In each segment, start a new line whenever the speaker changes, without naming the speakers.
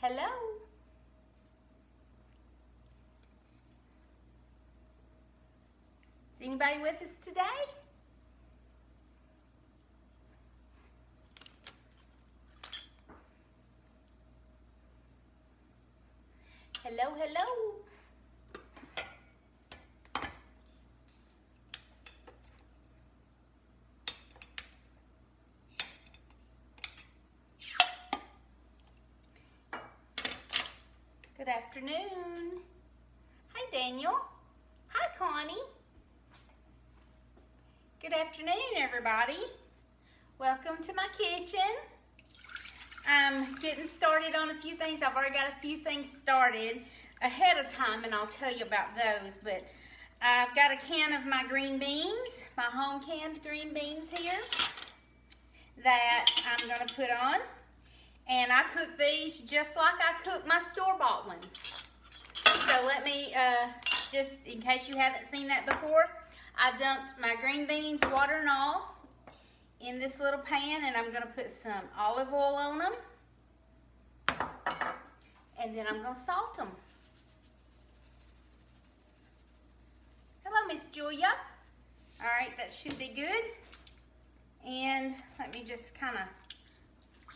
Hello. Is anybody with us today? Hello, hello. Good afternoon. Hi, Daniel. Hi, Connie. Good afternoon, everybody. Welcome to my kitchen. I'm getting started on a few things. I've already got a few things started ahead of time, and I'll tell you about those. But I've got a can of my green beans, my home canned green beans here, that I'm going to put on. And I cook these just like I cook my store-bought ones. So let me, just in case you haven't seen that before, I dumped my green beans, water and all, in this little pan, and I'm gonna put some olive oil on them. And then I'm gonna salt them. Hello, Miss Julia. All right, that should be good. And let me just kind of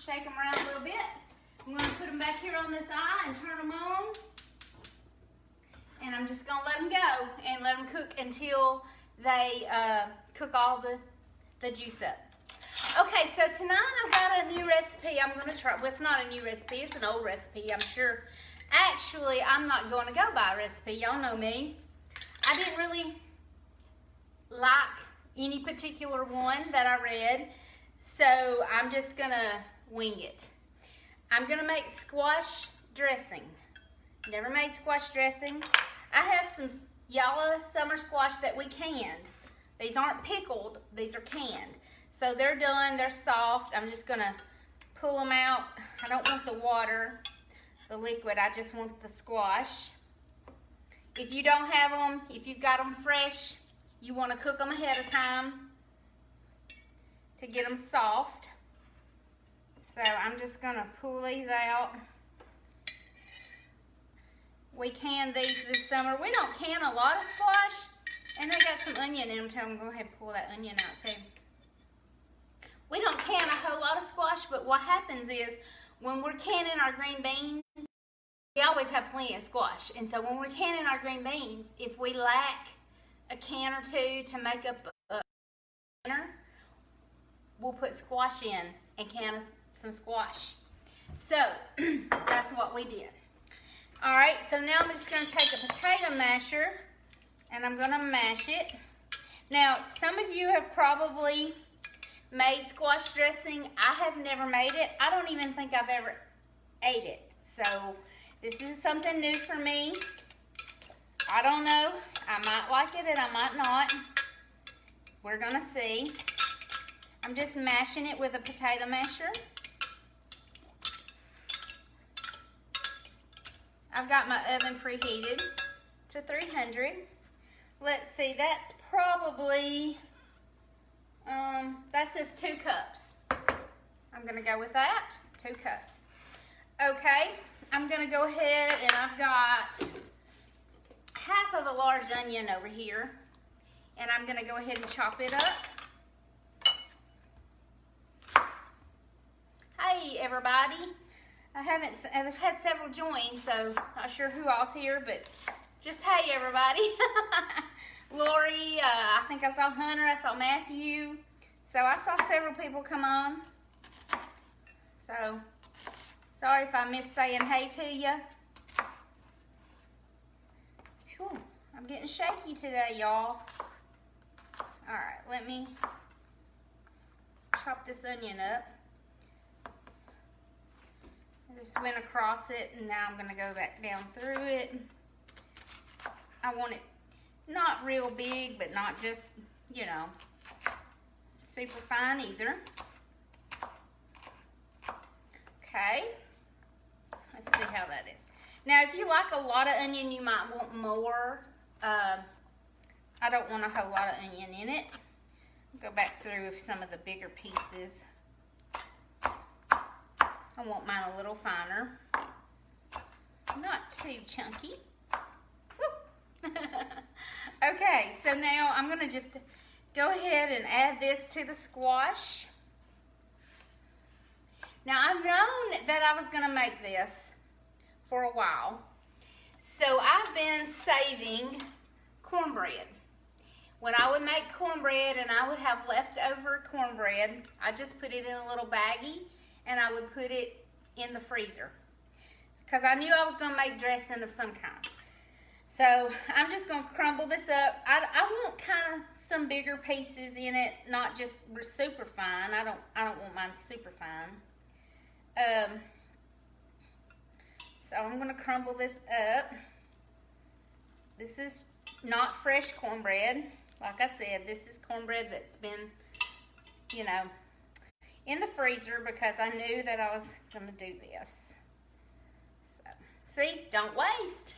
shake them around a little bit. I'm going to put them back here on this eye and turn them on. And I'm just going to let them go and let them cook until they cook all the juice up. Okay, so tonight I've got a new recipe I'm going to try. Well, it's not a new recipe. It's an old recipe, I'm sure. Actually, I'm not going to go by a recipe. Y'all know me. I didn't really like any particular one that I read. So I'm just going to wing it. I'm gonna make squash dressing. Never made squash dressing. I have some yellow summer squash that we canned. These aren't pickled, these are canned. So they're done, they're soft. I'm just gonna pull them out. I don't want the water, the liquid, I just want the squash. If you don't have them, if you've got them fresh, you wanna cook them ahead of time to get them soft. So I'm just gonna pull these out. We canned these this summer. We don't can a lot of squash, and they got some onion in them too. I'm gonna go ahead and pull that onion out too. We don't can a whole lot of squash, but what happens is when we're canning our green beans, we always have plenty of squash. And so when we're canning our green beans, if we lack a can or two to make up a dinner, we'll put squash in and can some squash. So that's what we did. All right, so now I'm just gonna take a potato masher and I'm gonna mash it. Now, some of you have probably made squash dressing. I have never made it. I don't even think I've ever ate it. So this is something new for me. I don't know. I might like it and I might not. We're gonna see. I'm just mashing it with a potato masher. I've got my oven preheated to 300. Let's see, that's probably, that says 2 cups. I'm gonna go with that, 2 cups. Okay, I'm gonna go ahead and I've got half of a large onion over here, and I'm gonna go ahead and chop it up. Hey everybody, I've had several join, so not sure who all's here, but just hey everybody. Lori, I think I saw Hunter, I saw Matthew, so I saw several people come on. So sorry if I missed saying hey to you. Whew, I'm getting shaky today, y'all. All right, let me chop this onion up. I just went across it, and now I'm gonna go back down through it. I want it not real big, but not just, you know, super fine either. Okay, let's see how that is. Now, if you like a lot of onion, you might want more. I don't want a whole lot of onion in it. Go back through with some of the bigger pieces. I want mine a little finer. not too chunky. Okay, so now I'm gonna just go ahead and add this to the squash. Now I've known that I was gonna make this for a while, so I've been saving cornbread. When I would make cornbread and I would have leftover cornbread, I just put it in a little baggie and I would put it in the freezer because I knew I was gonna make dressing of some kind. So I'm just gonna crumble this up. I want kind of some bigger pieces in it, not just super fine. I don't want mine super fine. So I'm gonna crumble this up. This is not fresh cornbread. Like I said, this is cornbread that's been, you know, in the freezer because I knew that I was gonna do this. So, see, don't waste.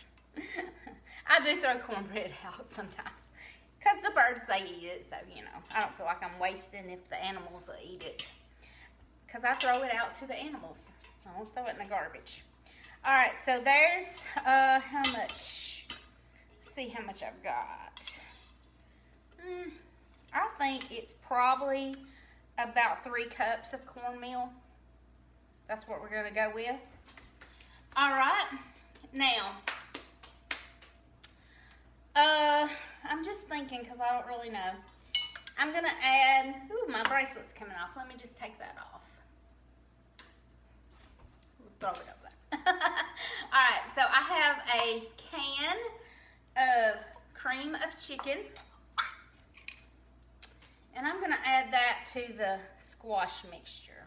I do throw cornbread out sometimes because the birds, they eat it, so, you know, I don't feel like I'm wasting if the animals will eat it because I throw it out to the animals. I don't throw it in the garbage. All right, so there's how much, let's see how much I've got. I think it's probably about 3 cups of cornmeal. That's what we're gonna go with. All right, now, I'm just thinking because I don't really know. I'm gonna add, ooh, my bracelet's coming off. Let me just take that off. Throw it over there. All right, so I have a can of cream of chicken. And I'm gonna add that to the squash mixture.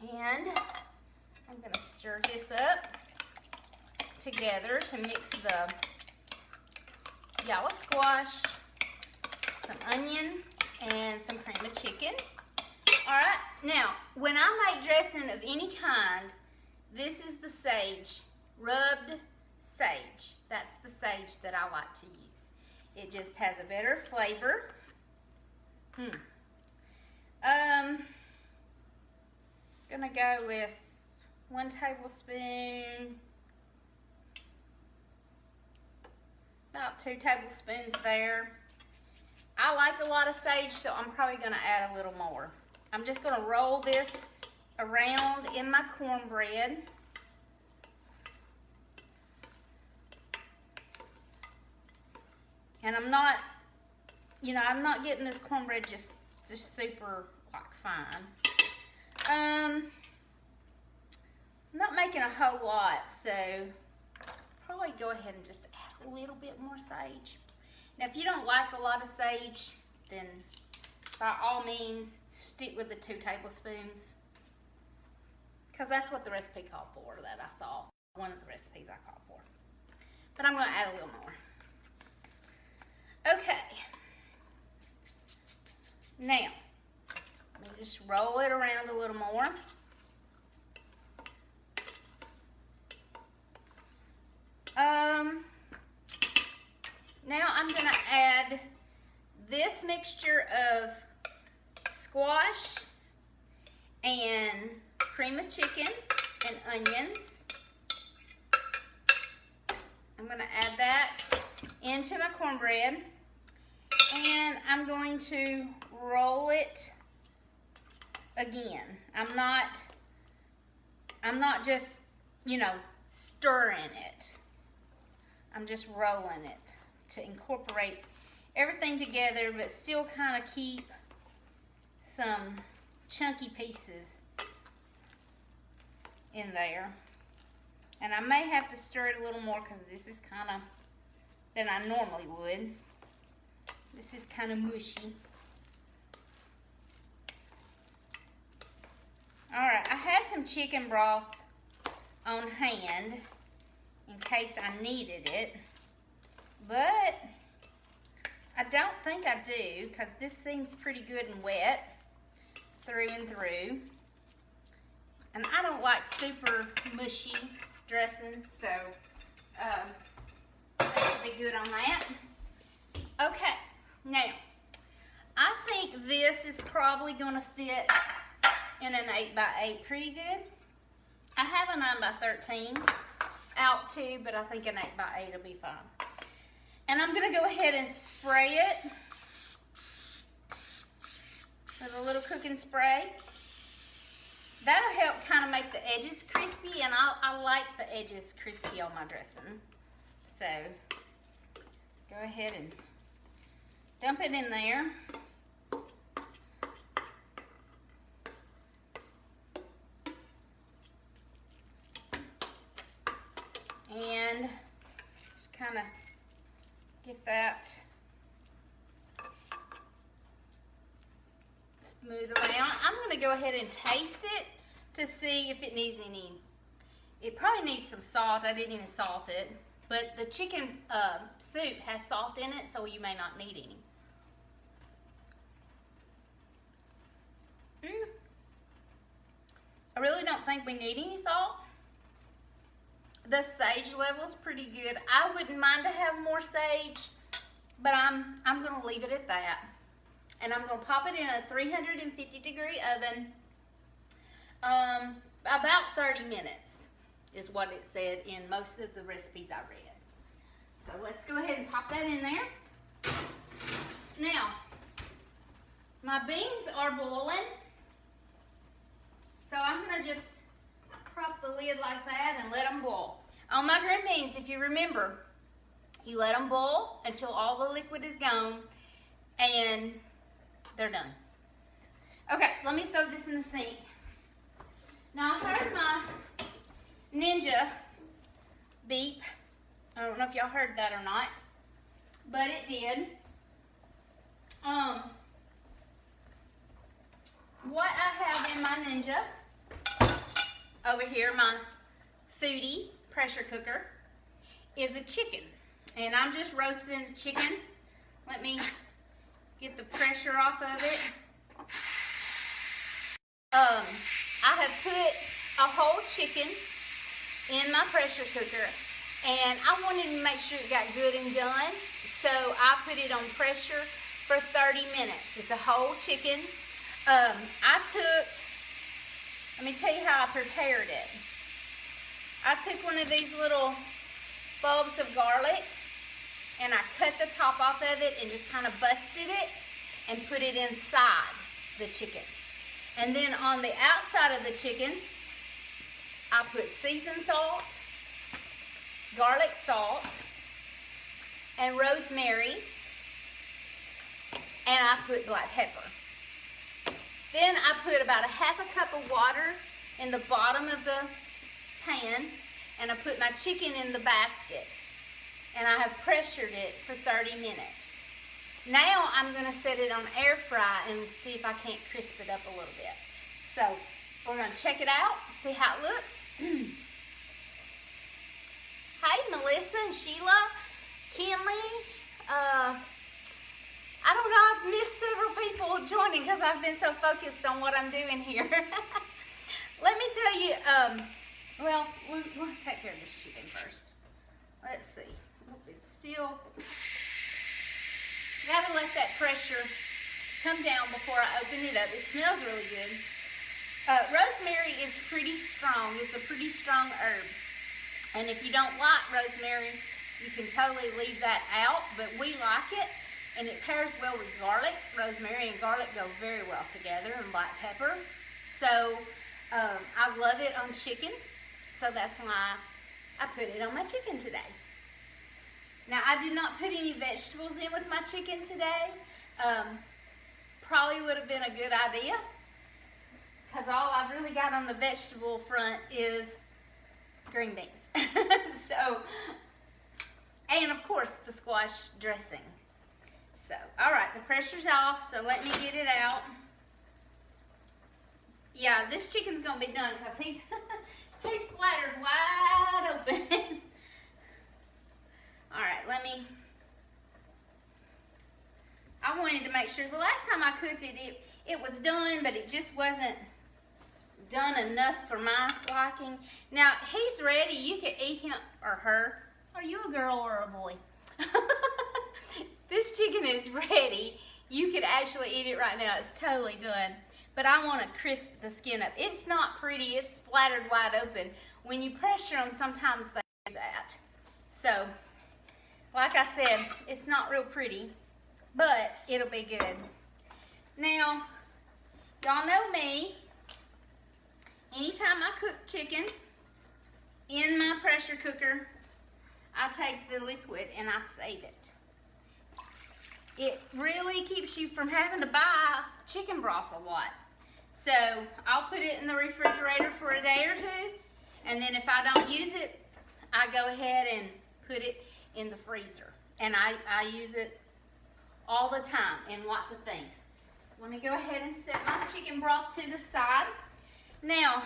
And I'm gonna stir this up together to mix the yellow squash, some onion, and some cream of chicken. All right, now, when I make dressing of any kind, this is the sage, rubbed sage. That's the sage that I like to use. It just has a better flavor. Gonna go with 1 tablespoon, about 2 tablespoons there. I like a lot of sage, so I'm probably gonna add a little more. I'm just gonna roll this around in my cornbread. And I'm not, you know, I'm not getting this cornbread just super like fine. I'm not making a whole lot, so probably go ahead and just add a little bit more sage. Now, if you don't like a lot of sage, then by all means, stick with the 2 tablespoons. Because that's what the recipe called for that I saw. One of the recipes I called for. But I'm going to add a little more. Okay. Now, let me just roll it around a little more. Now I'm going to add this mixture of squash and cream of chicken and onions. I'm going to add that into my cornbread, and I'm going to roll it again. I'm not just, you know, stirring it. I'm just rolling it to incorporate everything together, but still kind of keep some chunky pieces in there. And I may have to stir it a little more because this is kind of than I normally would. This is kind of mushy. All right, I had some chicken broth on hand in case I needed it, but I don't think I do because this seems pretty good and wet through and through. And I don't like super mushy dressing, so that should be good on that. Okay, Now, I think this is probably gonna fit in an 8x8 pretty good. I have a 9x13 out too, but I think an 8x8 will be fine. And I'm gonna go ahead and spray it with a little cooking spray. That'll help kind of make the edges crispy, and I like the edges crispy on my dressing. So, go ahead and dump it in there. And just kind of get that smooth around. I'm going to go ahead and taste it to see if it needs any. It probably needs some salt. I didn't even salt it. But the chicken soup has salt in it, so you may not need any. I really don't think we need any salt. The sage level's pretty good. I wouldn't mind to have more sage, but I'm gonna leave it at that. And I'm gonna pop it in a 350-degree oven. About 30 minutes is what it said in most of the recipes I read. So let's go ahead and pop that in there. Now, my beans are boiling. So I'm gonna just prop the lid like that and let them boil. On my green beans, if you remember, you let them boil until all the liquid is gone and they're done. Okay, let me throw this in the sink. Now I heard my Ninja beep. I don't know if y'all heard that or not, but it did. What I have in my Ninja, over here, my Foodie pressure cooker, is a chicken. And I'm just roasting the chicken. Let me get the pressure off of it. I have put a whole chicken in my pressure cooker, and I wanted to make sure it got good and done, so I put it on pressure for 30 minutes. It's a whole chicken. Let me tell you how I prepared it. I took one of these little bulbs of garlic and I cut the top off of it and just kind of busted it and put it inside the chicken. And then on the outside of the chicken, I put seasoned salt, garlic salt, and rosemary, and I put black pepper. Then I put about a half a cup of water in the bottom of the pan, and I put my chicken in the basket, and I have pressured it for 30 minutes. Now I'm going to set it on air fry and see if I can't crisp it up a little bit. So we're going to check it out, see how it looks. Hi, Melissa and Sheila, Kenley. I don't know, I've missed several people joining because I've been so focused on what I'm doing here. Let me tell you, well, we'll take care of this chicken first. Let's see. It's still, gotta let that pressure come down before I open it up. It smells really good. Rosemary is pretty strong. It's a pretty strong herb. And if you don't like rosemary, you can totally leave that out, but we like it. And it pairs well with garlic. Rosemary and garlic go very well together, and black pepper. So I love it on chicken. So that's why I put it on my chicken today. Now I did not put any vegetables in with my chicken today. Probably would have been a good idea, because all I've really got on the vegetable front is green beans. So, and of course the squash dressing. So, all right, the pressure's off, so let me get it out. Yeah, this chicken's gonna be done because he's splattered wide open. All right, I wanted to make sure, the last time I cooked it, it was done, but it just wasn't done enough for my liking. Now, he's ready. You can eat him or her. Are you a girl or a boy? This chicken is ready. You could actually eat it right now. It's totally done. But I want to crisp the skin up. It's not pretty. It's splattered wide open. When you pressure them, sometimes they do that. So, like I said, it's not real pretty, but it'll be good. Now, y'all know me. Anytime I cook chicken in my pressure cooker, I take the liquid and I save it. It really keeps you from having to buy chicken broth a lot. So I'll put it in the refrigerator for a day or two, and then if I don't use it, I go ahead and put it in the freezer. And I use it all the time in lots of things. Let me go ahead and set my chicken broth to the side. Now,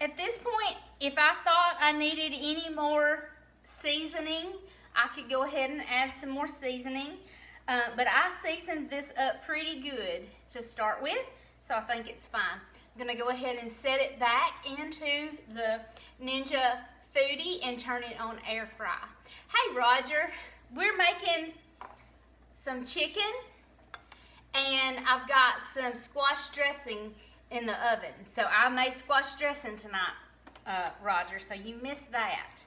at this point, if I thought I needed any more seasoning, I could go ahead and add some more seasoning. But I seasoned this up pretty good to start with, so I think it's fine. I'm gonna go ahead and set it back into the Ninja Foodi and turn it on air fry. Hey Roger, we're making some chicken and I've got some squash dressing in the oven. So I made squash dressing tonight, Roger, so you missed that.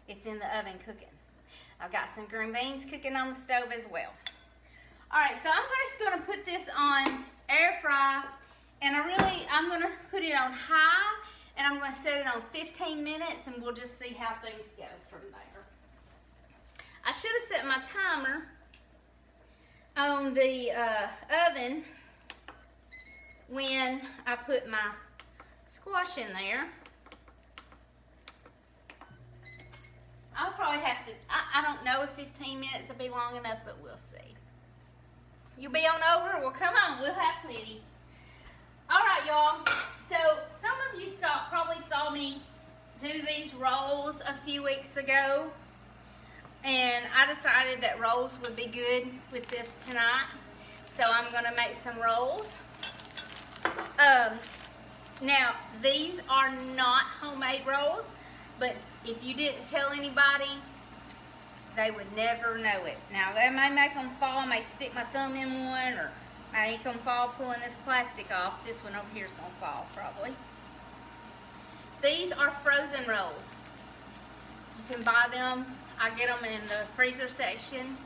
It's in the oven cooking. I've got some green beans cooking on the stove as well. All right, so I'm just gonna put this on air fry, and I'm gonna put it on high, and I'm gonna set it on 15 minutes, and we'll just see how things go from there. I should have set my timer on the oven when I put my squash in there. I'll probably have to, I don't know if 15 minutes will be long enough, but we'll see. You'll be on over? Well, come on, we'll have plenty. All right, y'all. So some of you probably saw me do these rolls a few weeks ago, and I decided that rolls would be good with this tonight. So I'm gonna make some rolls. Now, these are not homemade rolls, but if you didn't tell anybody, they would never know it. Now, that may make them fall. I may stick my thumb in one, or I ain't gonna fall pulling this plastic off. This one over here is gonna fall, probably. These are frozen rolls. You can buy them. I get them in the freezer section.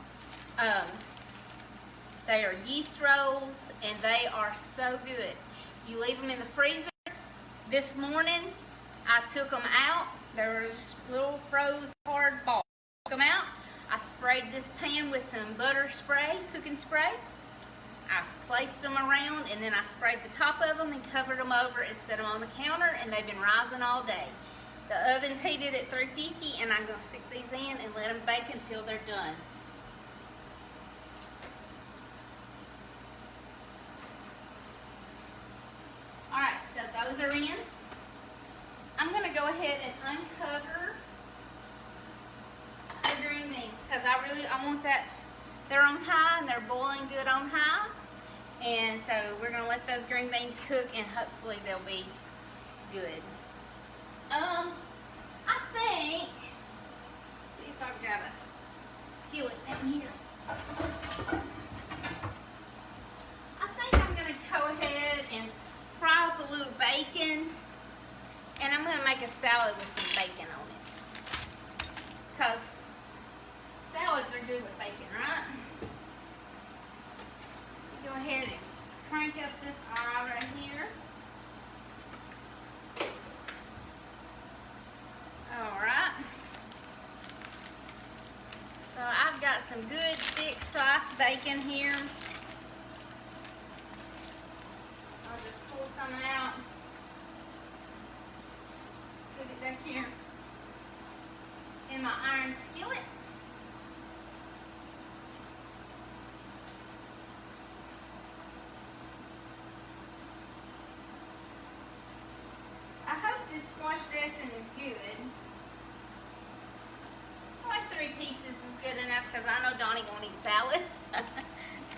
They are yeast rolls, and they are so good. You leave them in the freezer. This morning, I took them out. There was little frozen hard balls. Took them out. I sprayed this pan with some butter spray, cooking spray. I placed them around, and then I sprayed the top of them and covered them over and set them on the counter, and they've been rising all day. The oven's heated at 350, and I'm going to stick these in and let them bake until they're done. Alright, so those are in. I'm going to go ahead and uncover the green beans, because I want that, they're on high and they're boiling good on high. And so we're going to let those green beans cook, and hopefully they'll be good. I think, let's see if I've got a skillet down here. I think I'm going to go ahead and fry up a little bacon, and I'm going to make a salad with some bacon on it, because salads are good with bacon, right? Go ahead and crank up this eye right here. Alright. So I've got some good thick sliced bacon here. I'll just pull some out. Put it back here in my iron skillet. I hope this squash dressing is good. I like 3 pieces is good enough, because I know Donnie won't eat salad.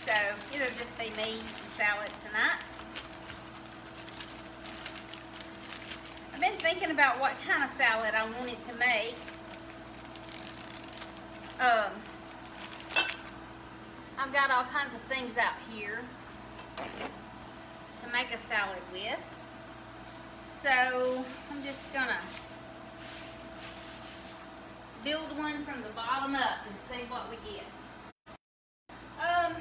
So it'll just be me and salad tonight. I've been thinking about what kind of salad I wanted to make. I've got all kinds of things out here to make a salad with. So I'm just gonna build one from the bottom up and see what we get. I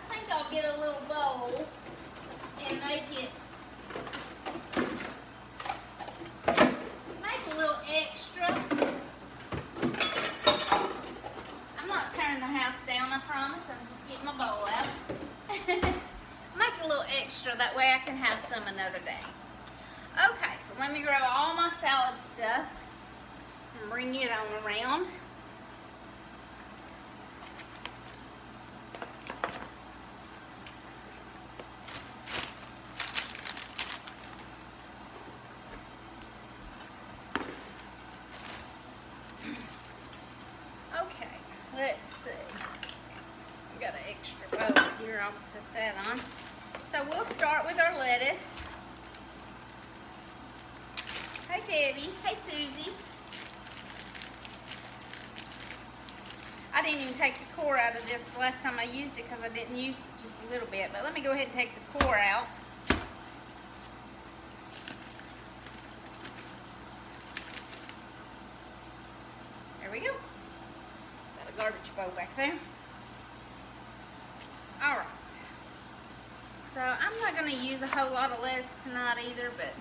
think I'll get a little bowl and make a little extra. I'm not tearing the house down, I promise. I'm just getting my bowl out. Make a little extra, that way I can have some another day. Okay, so let me grab all my salad stuff and bring it on around. Okay, let's see. I've got an extra bowl here, I'll set that on. So we'll start with our lettuce. Hey Debbie, hey Susie. I didn't even take the core out of this the last time I used it because I didn't use it just a little bit. But let me go ahead and take the core out. There we go. Got a garbage bowl back there. Alright. So I'm not going to use a whole lot of lettuce tonight either, but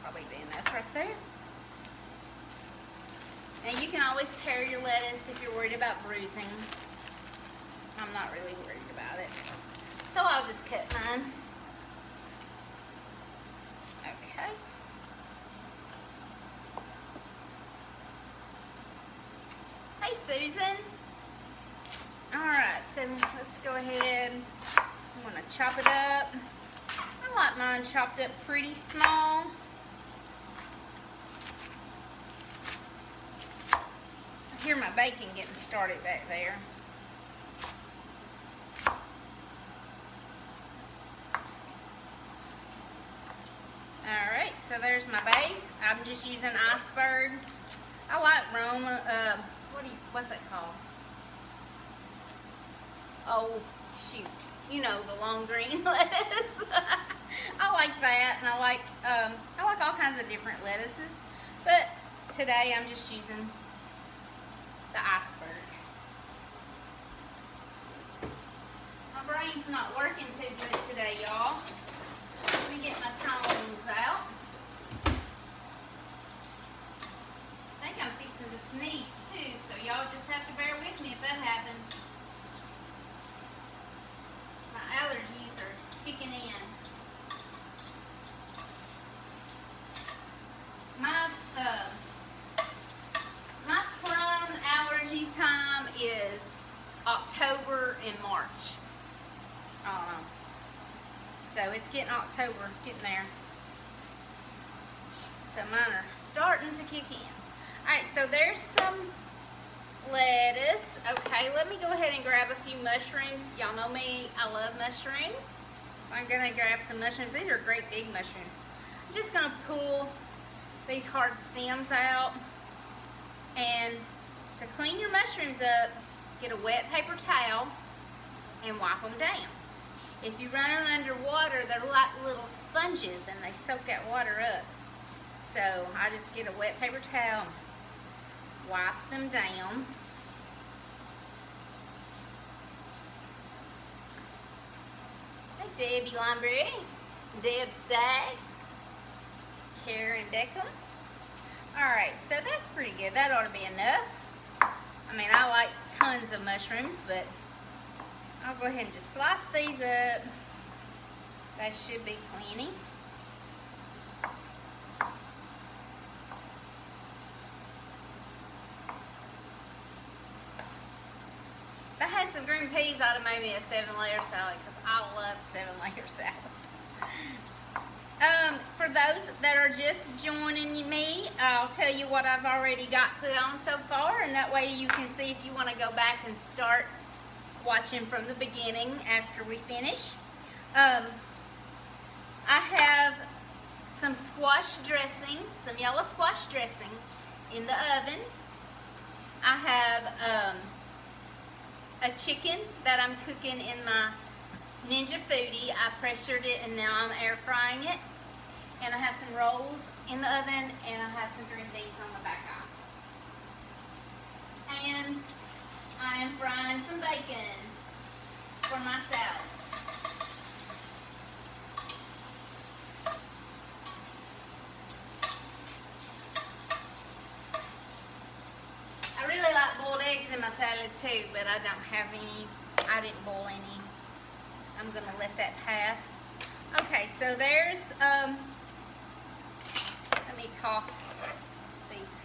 probably be enough right there. Now you can always tear your lettuce if you're worried about bruising. I'm not really worried about it. So I'll just cut mine. Okay. Hey Susan. Alright, so let's go ahead. I'm going to chop it up. I like mine chopped up pretty small. I hear my bacon getting started back there. Alright, so there's my base. I'm just using iceberg. I like Roma, what's that called? Oh, shoot. You know, the long green lettuce. I like that, and I like all kinds of different lettuces. But today I'm just using the iceberg. My brain's not working too good today, y'all. Let me get my tongs out. I think I'm fixing to sneeze too, so y'all just have to bear with me if that happens. My allergies are kicking in. My plum allergy time is October and March. So it's getting October, getting there. So mine are starting to kick in. Alright, so there's some lettuce. Okay, let me go ahead and grab a few mushrooms. Y'all know me, I love mushrooms. So I'm gonna grab some mushrooms. These are great big mushrooms. I'm just gonna pull these hard stems out. And to clean your mushrooms up, get a wet paper towel and wipe them down. If you run them under water, they're like little sponges and they soak that water up. So I just get a wet paper towel, wipe them down. Hey Debbie Lumberry, Deb Staggs, Karen Deckham. Alright, so that's pretty good. That ought to be enough. I mean, I like tons of mushrooms, but I'll go ahead and just slice these up. That should be plenty. If I had some green peas, I'd have made me a 7-layer salad because I love 7-layer salad. For those that are just joining me, I'll tell you what I've already got put on so far, and that way you can see if you want to go back and start watching from the beginning after we finish. I have some squash dressing, some yellow squash dressing in the oven. I have a chicken that I'm cooking in my Ninja Foodi. I pressured it and now I'm air frying it. And I have some rolls in the oven and I have some green beans on the back eye. And I am frying some bacon for my salad. I really like boiled eggs in my salad too, but I don't have any. I didn't boil any. I'm gonna let that pass. Okay, so there's, let me toss these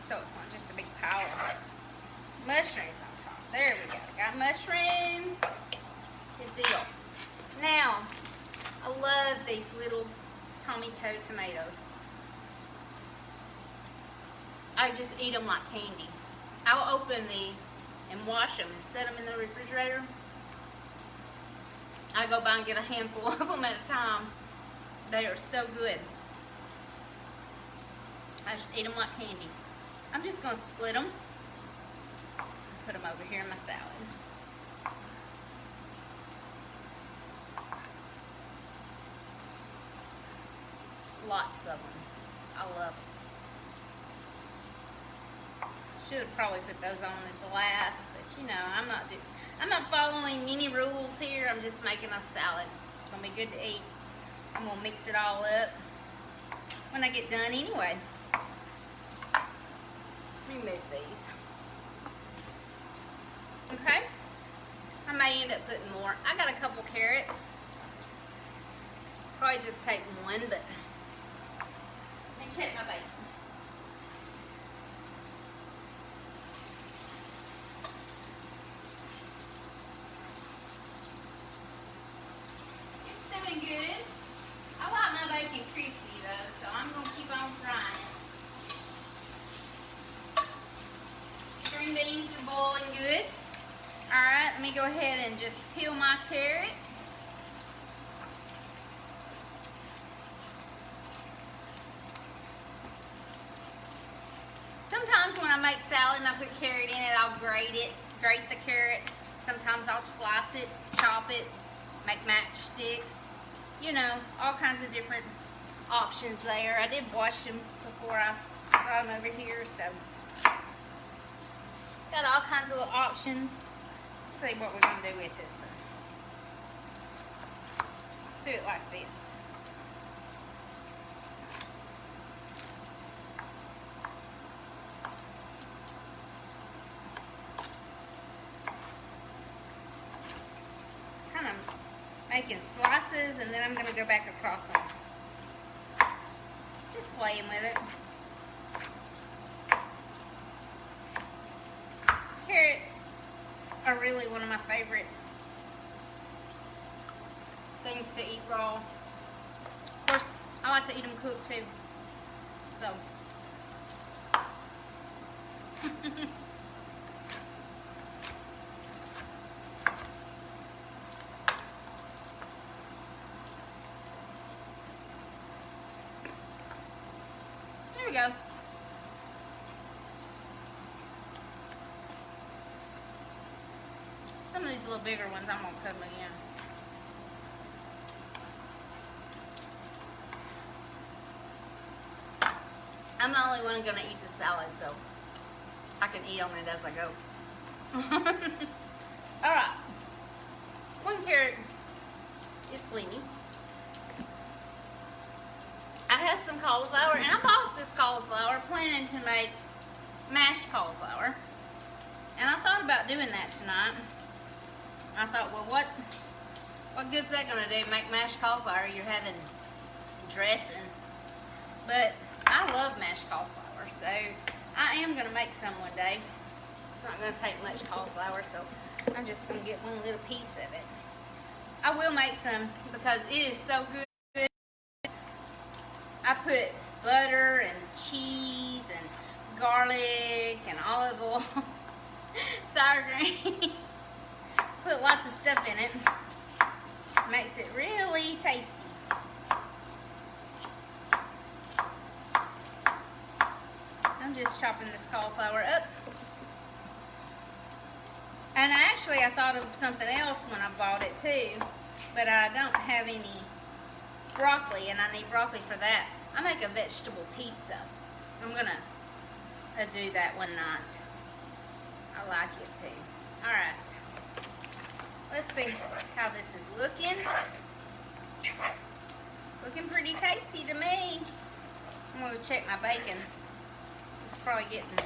so it's not just a big pile of mushrooms on top. There we go. Got mushrooms. Good deal. Now, I love these little tomato tomatoes. I just eat them like candy. I'll open these and wash them and set them in the refrigerator. I go by and get a handful of them at a time. They are so good. I just eat them like candy. I'm just going to split them. Put them over here in my salad. Lots of them. I love them. Should have probably put those on as the last, but you know, I'm not following any rules here. I'm just making a salad. It's gonna be good to eat. I'm gonna mix it all up when I get done anyway. Remove these. Okay. I may end up putting more. I got a couple carrots. Probably just take one, but let me check my bacon. Good. I like my bacon crispy though, so I'm going to keep on frying. Green beans are boiling good. Alright, let me go ahead and just peel my carrot. Sometimes when I make salad and I put carrot in it, I'll grate the carrot. Sometimes I'll slice it, chop it, make matchsticks. You know, all kinds of different options there. I did wash them before I brought them over here, so got all kinds of little options. Let's see what we're going to do with this. Let's do it like this. Kind of making slices, and then I'm going to go back across them. Just playing with it. Carrots are really one of my favorite things to eat raw. Of course, I like to eat them cooked too. So. There we go. Some of these little bigger ones, I'm going to cut them again. I'm the only one going to eat the salad, so I can eat on it as I go. Alright. One carrot is plenty. I have some cauliflower, and I bought this cauliflower planning to make mashed cauliflower. And I thought about doing that tonight. I thought, well, what good's that going to do? Make mashed cauliflower, you're having dressing. But I love mashed cauliflower, so I am going to make some one day. It's not going to take much cauliflower, so I'm just going to get one little piece of it. I will make some because it is so good. I put butter and cheese and garlic and olive oil, sour cream. Put lots of stuff in it. Makes it really tasty. just chopping this cauliflower up. And actually, I thought of something else when I bought it too, but I don't have any broccoli, and I need broccoli for that. I make a vegetable pizza. I'm gonna do that one night. I like it too. All right, let's see how this is looking. Looking pretty tasty to me. I'm gonna check my bacon. It's probably getting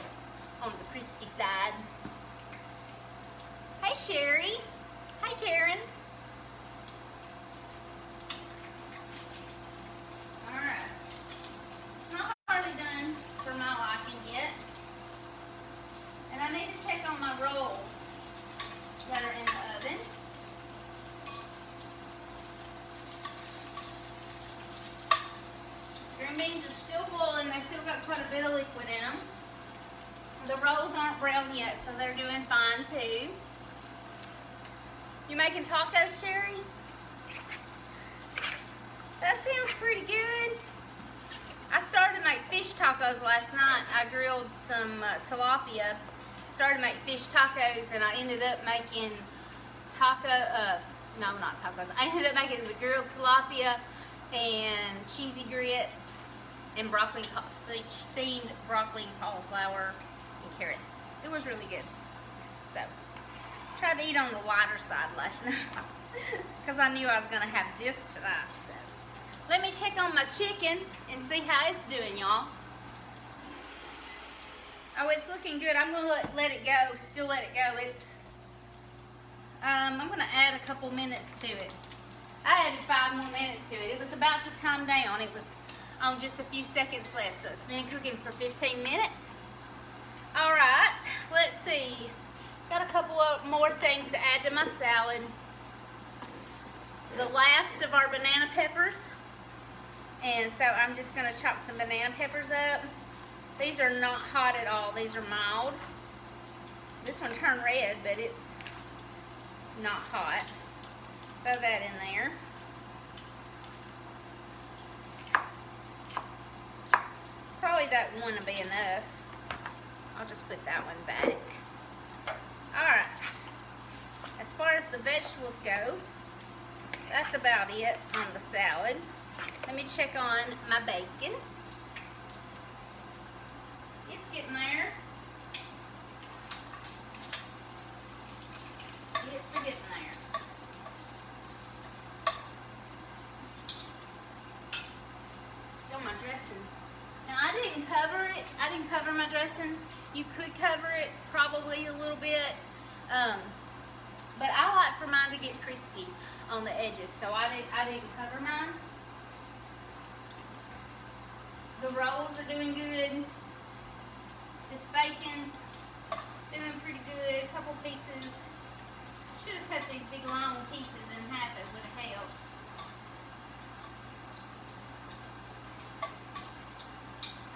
on the crispy side. Hey Sherry. Hi Karen. Alright. Not hardly done for my liking yet. And I need to check on my rolls that are in the oven. Green beans are still boiling. They still got quite a bit of liquid in them. The rolls aren't brown yet, so they're doing fine too. You making tacos, Sherry? That sounds pretty good. I started to make fish tacos last night. I grilled some tilapia. Started to make fish tacos, and I ended up making no, not tacos. I ended up making the grilled tilapia and cheesy grits and broccoli, steamed broccoli, cauliflower, and carrots. It was really good. So, tried to eat on the lighter side last night because I knew I was going to have this tonight. So, let me check on my chicken and see how it's doing, y'all. Oh, it's looking good. I'm going to let it go. Still let it go. I'm going to add a couple minutes to it. I added 5 more minutes to it. It was about to time down. It was on just a few seconds left, so it's been cooking for 15 minutes. All right, let's see. Got a couple of more things to add to my salad. The last of our banana peppers. And so I'm just going to chop some banana peppers up. These are not hot at all. These are mild. This one turned red, but it's not hot. Throw that in there. Probably that one will be enough. I'll just put that one back. Alright. As far as the vegetables go, that's about it on the salad. Let me check on my bacon. It's getting there. It's getting there. My dressing. Now I didn't cover it. I didn't cover my dressing. You could cover it probably a little bit, but I like for mine to get crispy on the edges, so I didn't cover mine. The rolls are doing good. This bacon's doing pretty good. A couple pieces. Should have cut these big long pieces in half. It would have helped.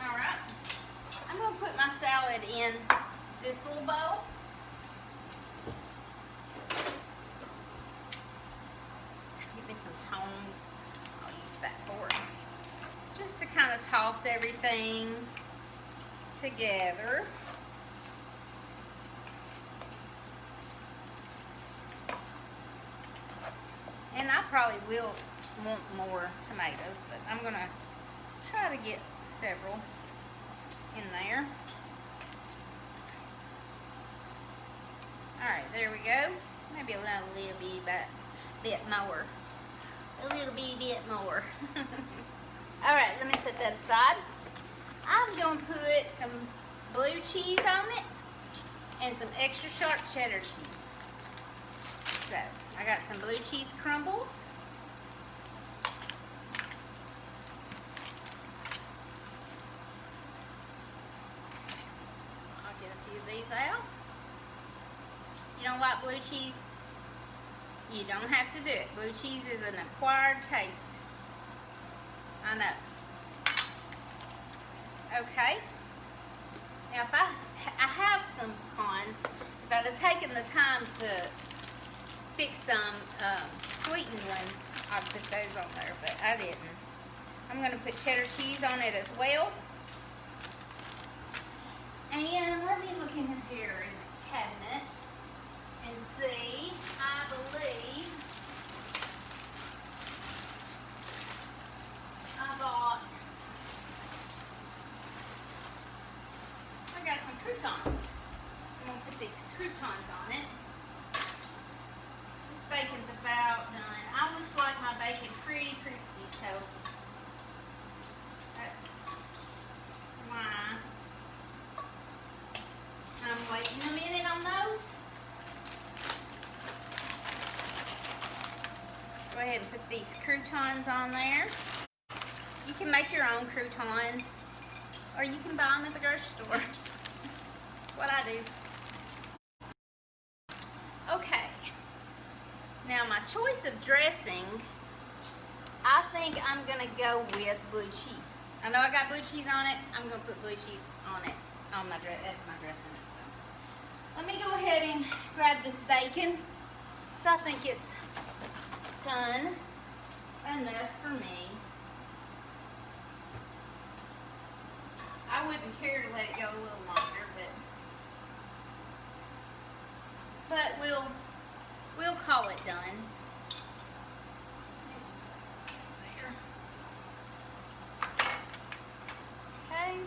Alright, I'm going to put my salad in this little bowl. Give me some tongs. I'll use that fork. Just to kind of toss everything together. And I probably will want more tomatoes, but I'm going to try to get several in there. Alright, there we go. Maybe a little bit more. A little bit more. Alright, let me set that aside. I'm going to put some blue cheese on it and some extra sharp cheddar cheese. So, I got some blue cheese crumbles. These out. You don't like blue cheese? You don't have to do it. Blue cheese is an acquired taste. I know. Okay. Now if I have some pecans, if I'd have taken the time to fix some sweetened ones, I'd put those on there, but I didn't. I'm going to put cheddar cheese on it as well. And let me look in here in this cabinet and see. I believe I got some croutons. I'm gonna put these croutons on it. This bacon's about done. I always like my bacon pretty crispy, so that's why I'm waiting a minute on those. Go ahead and put these croutons on there. You can make your own croutons, or you can buy them at the grocery store. That's what I do. Okay. Now my choice of dressing, I think I'm gonna go with blue cheese. I know I got blue cheese on it. I'm gonna put blue cheese on it, on my dress. That's my dressing. So let me go ahead and grab this bacon. So I think it's done enough for me. I wouldn't care to let it go a little longer, but we'll call it done. Okay.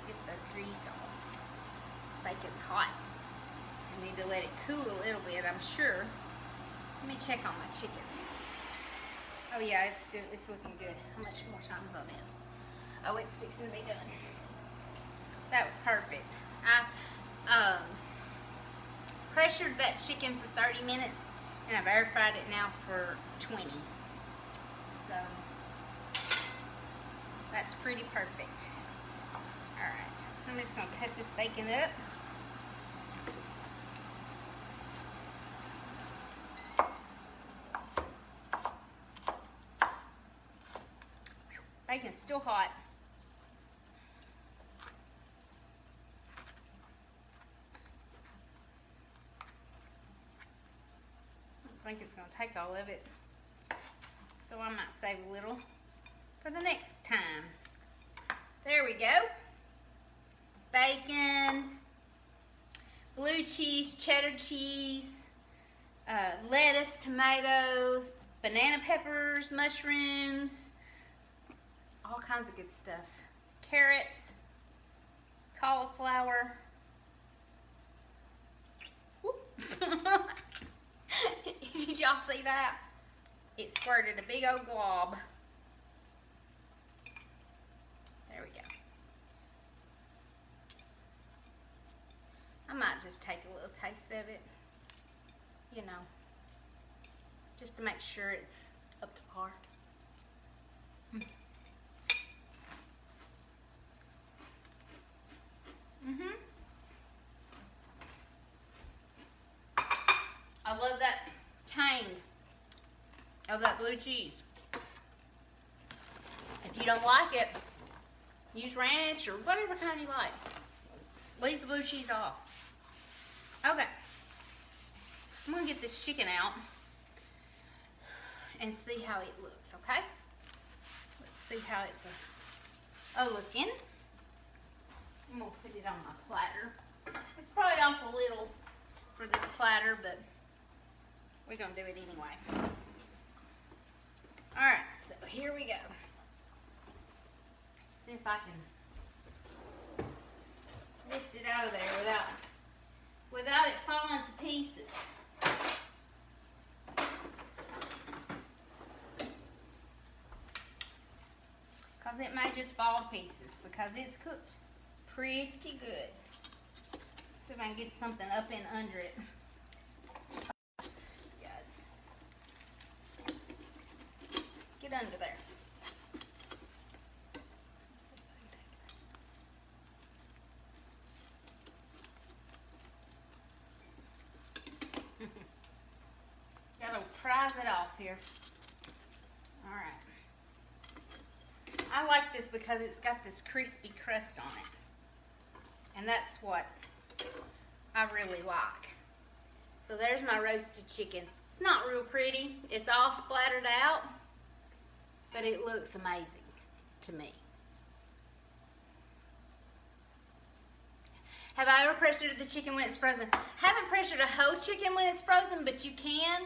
Get the grease off. This bacon's hot. I need to let it cool a little bit, I'm sure. Let me check on my chicken. Oh yeah, it's looking good. How much more time is on it? Oh, it's fixing to be done. That was perfect. I pressured that chicken for 30 minutes and I've air fried it now for 20. So that's pretty perfect. Alright, I'm just gonna cut this bacon up. Bacon's still hot. I think it's going to take all of it. So I might save a little for the next time. There we go. Bacon, blue cheese, cheddar cheese, lettuce, tomatoes, banana peppers, mushrooms, all kinds of good stuff. Carrots, cauliflower. Did y'all see that? It squirted a big old glob. There we go. I might just take a little taste of it, you know, just to make sure it's up to par. I love that tang of that blue cheese. If you don't like it, use ranch or whatever kind you like. Leave the blue cheese off. Okay. I'm gonna get this chicken out and see how it looks, okay? Let's see how it's looking. I'm gonna put it on my platter. It's probably awful little for this platter, but we're gonna do it anyway. All right, so here we go. See if I can lift it out of there without it falling to pieces. Because it may just fall to pieces because it's cooked pretty good. See if I can get something up and under it. Get under there. Gotta prise it off here. All right. I like this because it's got this crispy crust on it. And that's what I really like. So there's my roasted chicken. It's not real pretty. It's all splattered out. but it looks amazing to me. Have I ever pressured the chicken when it's frozen? Haven't pressured a whole chicken when it's frozen, but you can.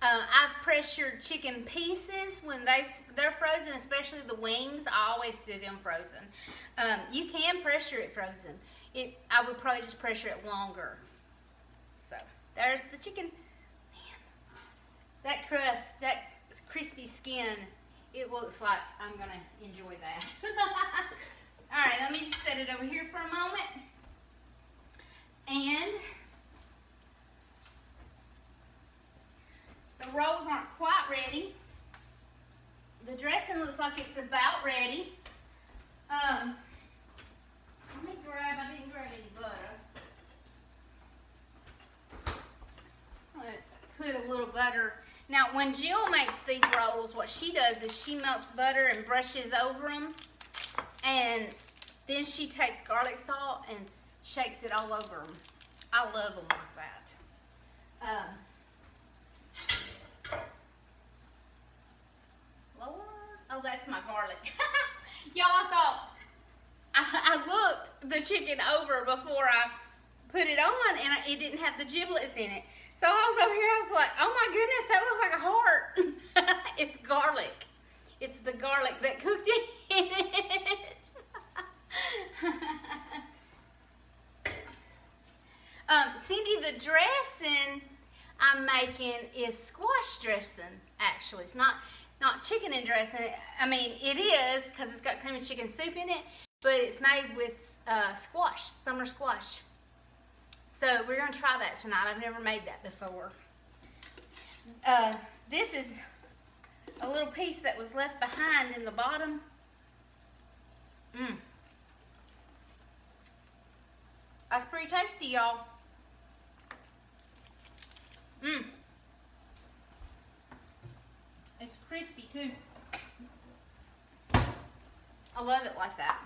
I've pressured chicken pieces when they're frozen, especially the wings. I always do them frozen. You can pressure it frozen. I would probably just pressure it longer. So there's the chicken. Man, that crust, that crispy skin, it looks like I'm gonna enjoy that. All right, let me just set it over here for a moment. And the rolls aren't quite ready. The dressing looks like it's about ready. Let me grab, I didn't grab any butter. I'm going to put a little butter. Now, when Jill makes these rolls, what she does is she melts butter and brushes over them. And then she takes garlic salt and shakes it all over them. I love them like that. Lord, oh, that's my garlic. Y'all, I thought I looked the chicken over before I put it on, and it didn't have the giblets in it. So I was over here, I was like, oh my goodness, that looks like a heart. It's garlic. It's the garlic that cooked in it. Cindy, the dressing I'm making is squash dressing, actually. It's not chicken and dressing. I mean, it is, because it's got cream of chicken soup in it, but it's made with squash, summer squash. So we're going to try that tonight. I've never made that before. This is a little piece that was left behind in the bottom. That's pretty tasty, y'all. It's crispy too. I love it like that.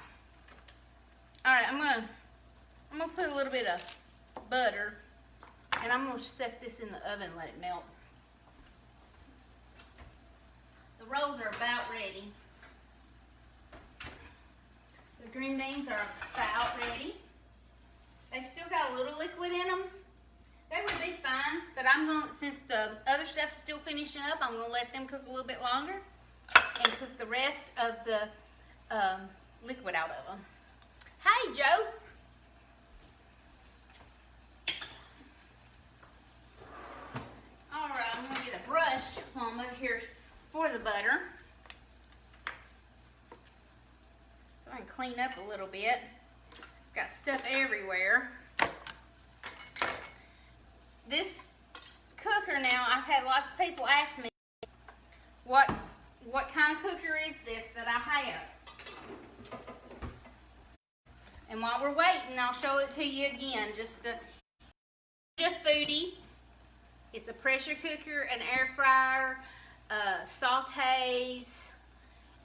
All right, I'm gonna put a little bit of butter, and I'm gonna set this in the oven and let it melt. The rolls are about ready. The green beans are about ready. They've still got a little liquid in them. They would be fine, but since the other stuff's still finishing up, I'm gonna let them cook a little bit longer and cook the rest of the liquid out of them. Hey, Joe. All right, I'm gonna get a brush while I'm over here for the butter. So I can clean up a little bit. Got stuff everywhere. This cooker now, I've had lots of people ask me, what kind of cooker is this that I have? And while we're waiting, I'll show it to you again. Just a Ninja Foodi. It's a pressure cooker, an air fryer, sautés.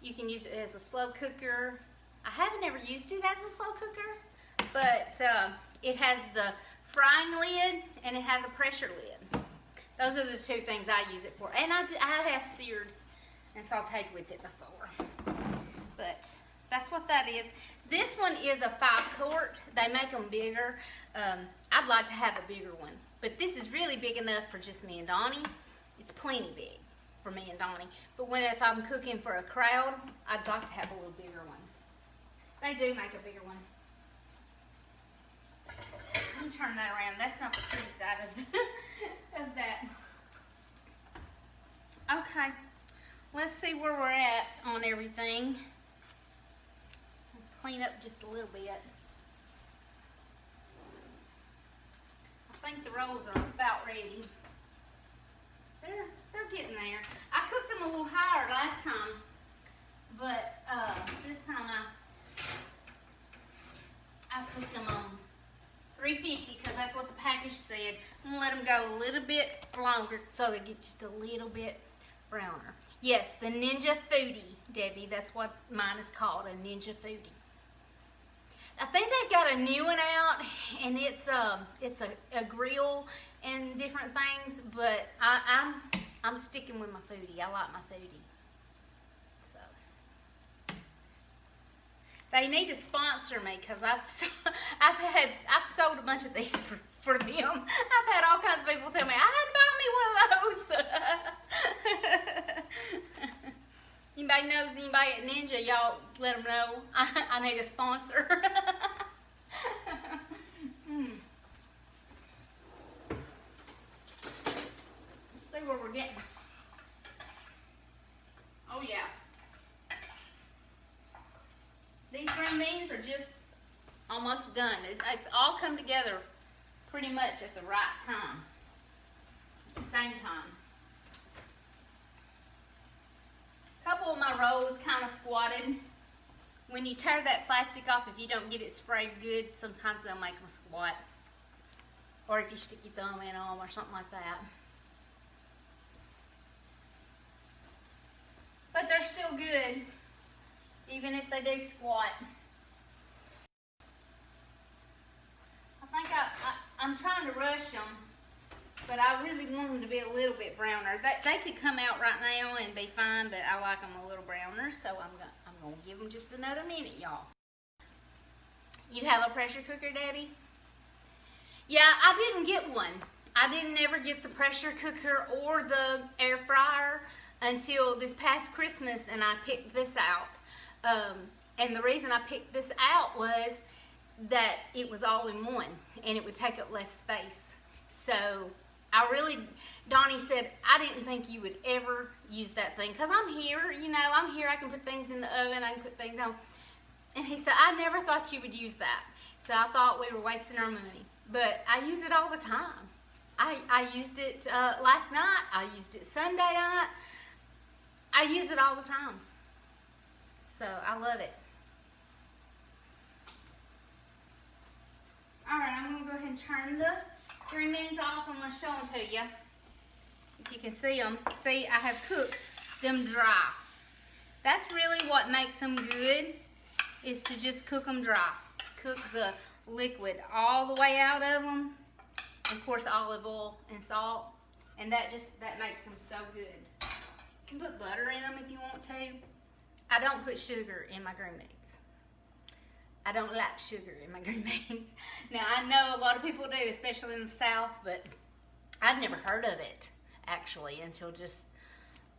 You can use it as a slow cooker. I haven't ever used it as a slow cooker, but it has the frying lid and it has a pressure lid. Those are the two things I use it for. And I have seared and sauteed with it before. But that's what that is. This one is a 5-quart. They make them bigger. I'd like to have a bigger one. But this is really big enough for just me and Donnie. It's plenty big for me and Donnie. But if I'm cooking for a crowd, I'd like to have a little bigger one. They do make a bigger one. Let me turn that around. That's not the pretty side of that. Okay. Let's see where we're at on everything. Clean up just a little bit. I think the rolls are about ready. They're getting there. I cooked them a little higher last time, but this time I cooked them on 350 because that's what the package said. I'm gonna let them go a little bit longer so they get just a little bit browner. Yes, the Ninja Foodi, Debbie. That's what mine is called, a Ninja Foodi. I think they've got a new one out, and it's a grill and different things. But I'm sticking with my Foodi. I like my Foodi. So They need to sponsor me because I've sold a bunch of these for them. I've had all kinds of people tell me I had to buy me one of those. Anybody knows anybody at Ninja? Y'all let them know I need a sponsor. Let's see where we're getting. Oh yeah. These green beans are just almost done. It's all come together pretty much at the right time. At the same time. A couple of my rolls kind of squatted. When you tear that plastic off, if you don't get it sprayed good, sometimes they'll make them squat. Or if you stick your thumb in them or something like that. But they're still good, even if they do squat. I think I'm trying to rush them, but I really want them to be a little bit browner. They could come out right now and be fine, but I like them a little browner, so I'm gonna give them just another minute, y'all. You have a pressure cooker, Debbie? Yeah, I didn't get one. I didn't ever get the pressure cooker or the air fryer until this past Christmas, and I picked this out. And the reason I picked this out was that it was all in one, and it would take up less space. So Donnie said, I didn't think you would ever use that thing, because I'm here, you know, I'm here, I can put things in the oven, I can put things on. And he said, I never thought you would use that. So I thought we were wasting our money. But I use it all the time. I used it last night, I used it Sunday night. I use it all the time. So I love it. Alright, I'm going to go ahead and turn the green beans off. I'm going to show them to you. If you can see them. See, I have cooked them dry. That's really what makes them good, is to just cook them dry. Cook the liquid all the way out of them. Of course, olive oil and salt. And that makes them so good. You can put butter in them if you want to. I don't put sugar in my green beans. I don't like sugar in my green beans. Now, I know a lot of people do, especially in the South, but I'd never heard of it, actually, until just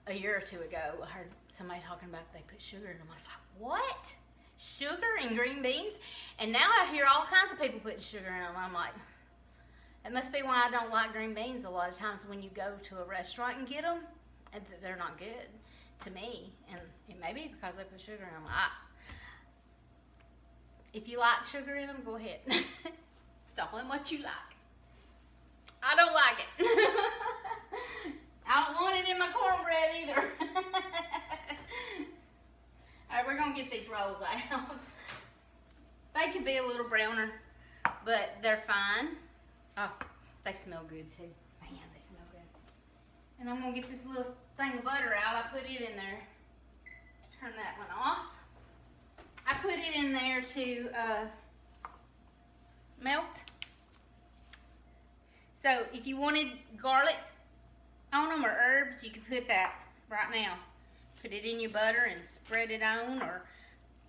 a year or two ago. I heard somebody talking about they put sugar in them. I was like, what? Sugar in green beans? And now I hear all kinds of people putting sugar in them. I'm like, it must be why I don't like green beans a lot of times when you go to a restaurant and get them. They're not good to me, and it may be because they put sugar in them. If you like sugar in them, go ahead. It's all in what you like. I don't like it. I don't want it in my cornbread either. Alright, we're going to get these rolls out. They could be a little browner, but they're fine. Oh, they smell good too. Man, they smell good. And I'm going to get this little thing of butter out. I put it in there. Turn that one off. I put it in there to melt. So if you wanted garlic on them or herbs, you could put that right now. Put it in your butter and spread it on, or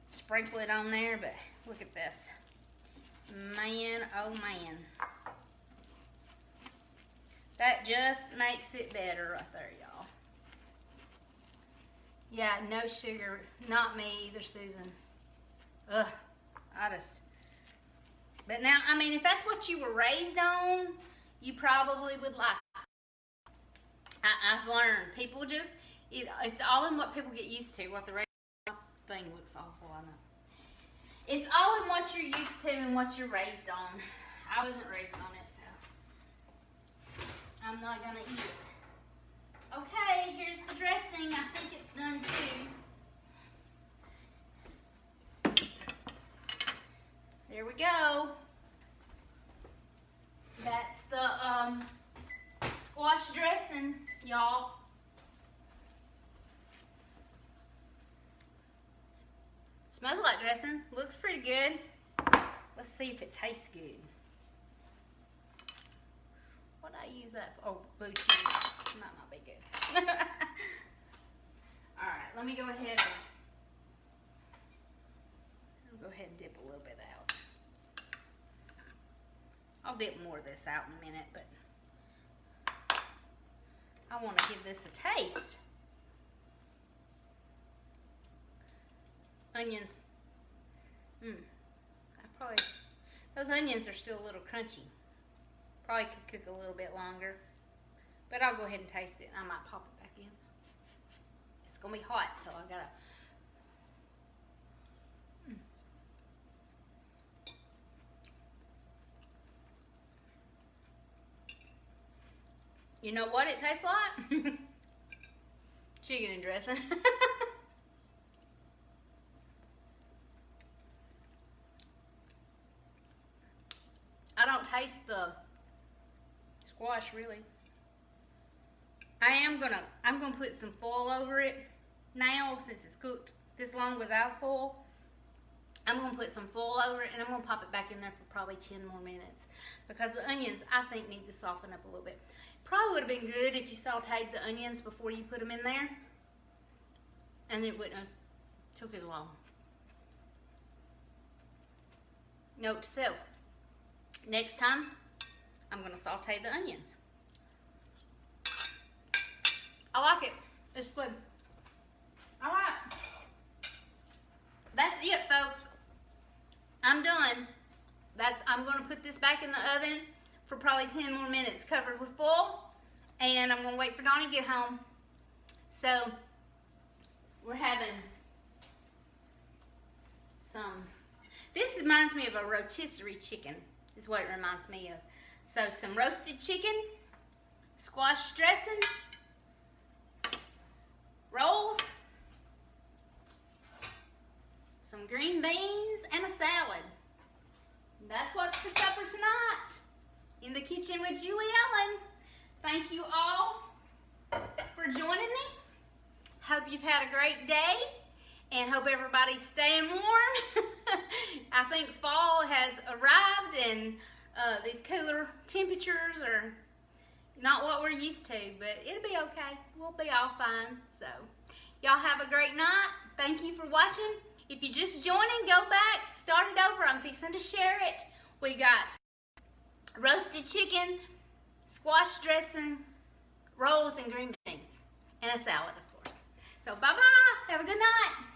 sprinkle it on there. But look at this. Man, oh man. That just makes it better right there, y'all. Yeah, no sugar. Not me either, Susan. Ugh, but now, I mean, if that's what you were raised on, you probably would like it. I've learned. People just, it's all in what people get used to. What the thing looks awful, I know. It's all in what you're used to and what you're raised on. I wasn't raised on it, so I'm not going to eat it. Okay, here's the dressing. I think it's done too. There we go. That's the squash dressing, y'all. Smells like dressing. Looks pretty good. Let's see if it tastes good. What did I use that for? Oh, blue cheese. Might not be good. Alright, let me go ahead and go go ahead and dip a little bit out. I'll dip more of this out in a minute, but I want to give this a taste. Onions. Those onions are still a little crunchy. Probably could cook a little bit longer, but I'll go ahead and taste it. I might pop it back in. It's gonna be hot, so I gotta. You know what it tastes like? Chicken and dressing. I don't taste the squash really. I'm gonna put some foil over it now since it's cooked this long without foil. I'm gonna put some foil over it and I'm gonna pop it back in there for probably 10 more minutes because the onions I think need to soften up a little bit. Probably would have been good if you sauteed the onions before you put them in there, and it wouldn't have took as long. Note to self, next time I'm gonna saute the onions. I like it. It's good. All right. That's it, folks. I'm done. I'm gonna put this back in the oven for probably 10 more minutes, covered with foil, and I'm gonna wait for Donnie to get home. So we're having some. This reminds me of a rotisserie chicken. Is what it reminds me of. So some roasted chicken, squash dressing, rolls, some green beans, and a salad. That's what's for supper tonight in the kitchen with Julie Ellen. Thank you all for joining me. Hope you've had a great day and hope everybody's staying warm. I think fall has arrived and these cooler temperatures are not what we're used to, but it'll be okay. We'll be all fine. So y'all have a great night. Thank you for watching. If you just joining, go back, start it over. I'm fixing to share it. We got roasted chicken, squash dressing, rolls, and green beans, and a salad, of course. So bye-bye. Have a good night.